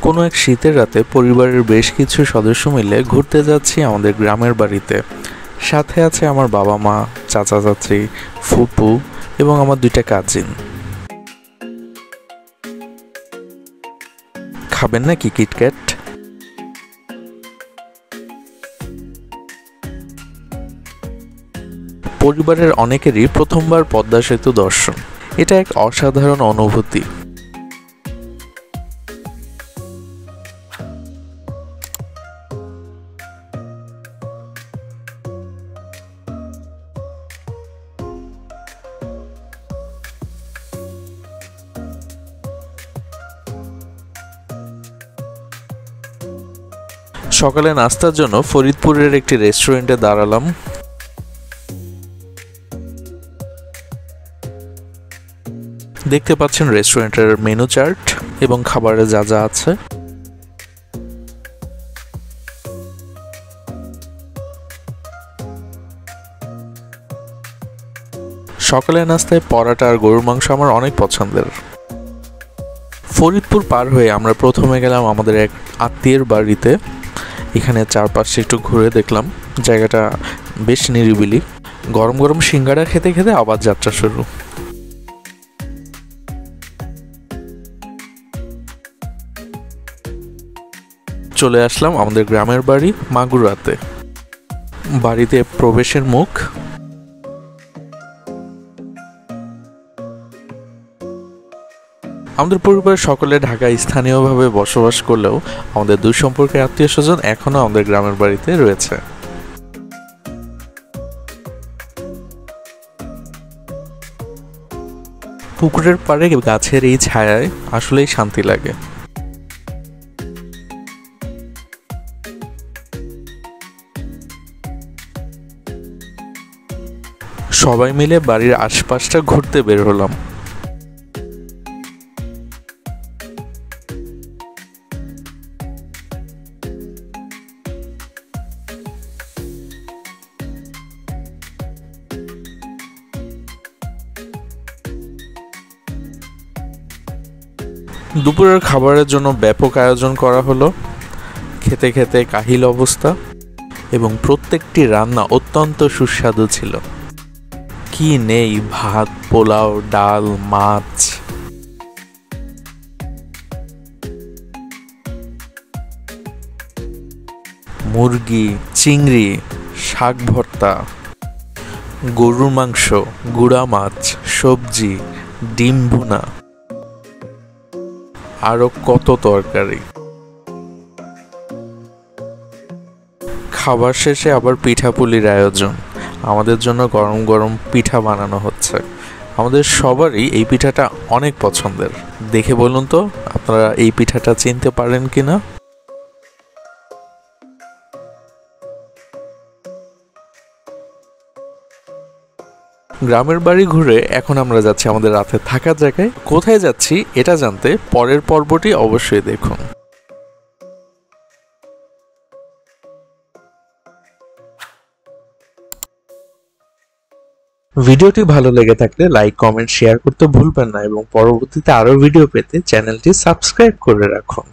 কোনো এক শীতের রাতে পরিবারের বেশ কিছু সদস্য মিলে ঘুরতে যাচ্ছি আমাদের গ্রামের বাড়িতে। সাথে আছে আমার বাবা মা, চাচা চাচি, ফুপু এবং আমার 2টা কাজিন। খাবেন নাকি কিটক্যাট? পরিবারের অনেকেরই প্রথমবার পদ্মা সেতু দর্শন। এটা এক অসাধারণ অনুভূতি। সকালে নাস্তার জন্য ফরিদপুরের একটি রেস্টুরেন্টে দাঁড়ালাম। দেখতে পাচ্ছেন রেস্টুরেন্টের মেনু চার্ট এবং খাবারে যা যা আছে। সকালের নাস্তায় পরাটা আর গরুর মাংস আমার অনেক পছন্দের। ফরিদপুর পার হয়ে আমরা প্রথমে গেলাম আমাদের এক আত্মীয়ের বাড়িতে। এখানে চারপাশে একটু ঘুরে দেখলাম, জায়গাটা বেশ নিরিবিলি। গরম গরম সিঙ্গাড়া খেতে খেতে আবার যাত্রা শুরু। চলে আসলাম আমাদের গ্রামের বাড়ি মাগুরাতে। বাড়িতে প্রবেশের মুখ। আমাদের পরিবারের সকলে ঢাকায় স্থানীয়ভাবে বসবাস করলেও আমাদের দুই সম্পর্কের আত্মীয় স্বজন এখনো আমাদের গ্রামের বাড়িতে রয়েছে। পুকুরের পাড়ে গাছের এই ছায়ায় আসলেই শান্তি লাগে। সবাই মিলে বাড়ির আশপাশটা ঘুরতে বের হলাম। দুপুরের খাবারের জন্য ব্যাপক আয়োজন করা হলো। খেতে খেতে কাহিল অবস্থা এবং প্রত্যেকটি রান্না অত্যন্ত সুস্বাদু ছিল। কি নেই, ভাত, পোলাও, ডাল, মাছ। মুরগি, চিংড়ি, শাক ভর্তা, গরুর মাংস, গুঁড়া মাছ, সবজি, ডিম ভুনা, আরো কত তরকারি। খাবার শেষে আবার পিঠাপুলির আয়োজন। আমাদের জন্য গরম গরম পিঠা বানানো হচ্ছে। আমাদের সবারই এই পিঠাটা অনেক পছন্দের। দেখে বলুন তো আপনারা এই পিঠাটা চিনতে পারেন কিনা। গ্রামের বাড়ি ঘুরে এখন আমরা যাচ্ছি আমাদের রাতে থাকার জায়গায়। কোথায় যাচ্ছি এটা জানতে পরের পর্বটি অবশ্যই দেখুন। ভিডিওটি ভালো লেগে থাকলে লাইক, কমেন্ট, শেয়ার করতে ভুলবেন না এবং পরবর্তীতে আরো ভিডিও পেতে চ্যানেলটি সাবস্ক্রাইব করে রাখুন।